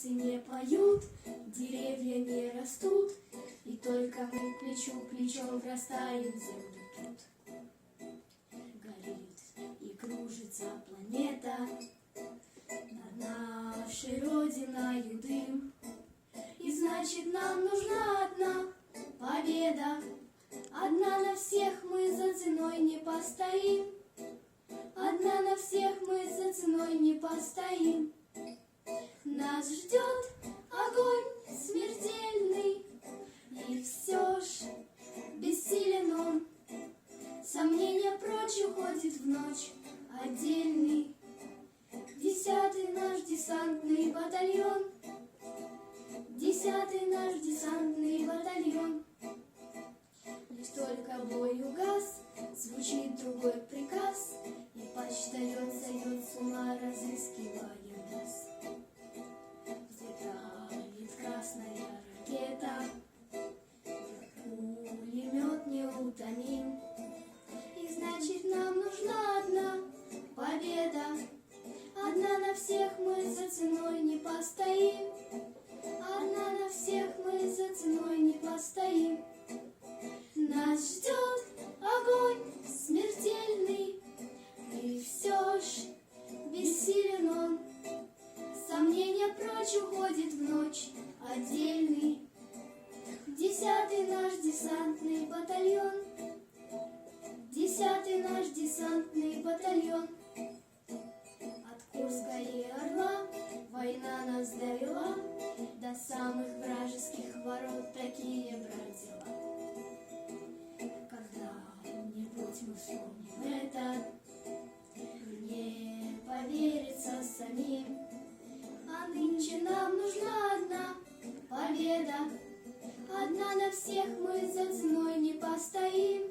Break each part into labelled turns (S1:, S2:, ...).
S1: птицы не поют, деревья не растут, и только мы плечо к плечу врастаем в землю тут. Горит и кружится планета, над нашей родиною дым, и значит нам нужна одна победа. Одна на всех мы за ценой не постоим, одна на всех мы за ценой не постоим. Нас ждет огонь смертельный, и все ж бессилен он. Сомнения прочь уходит в ночь отдельный 10-й наш десантный батальон, 10-й наш десантный батальон. Лишь только бой угас, звучит другой приказ, и почтальон сойдет с ума, разыскивая нас. Взлетает красная ракета, пулемет неутомим, и значит нам нужна одна победа. Одна на всех мы за ценой не постоим, одна на всех мы за ценой не постоим. Нас ждет огонь смертельный, и все ж бессилен он. Сомнения прочь уходит в ночь отдельный 10-й наш десантный батальон, 10-й наш десантный батальон. От Курска и Орла война нас довела, до самых вражеских ворот такие брать дела. Когда-нибудь мы вспомним это, не поверится самим, а нынче нам нужна одна победа. Одна на всех мы за ценой не постоим,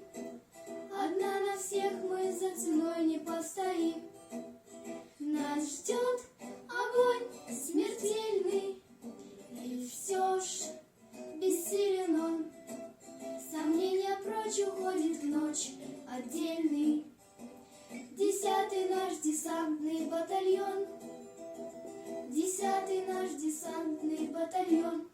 S1: одна на всех мы за ценой не постоим. Нас ждет огонь смертельный, и все ж бессилен он. Сомнения прочь уходит в ночь отдельный 10-й наш десантный батальон, 10-й наш десантный батальон.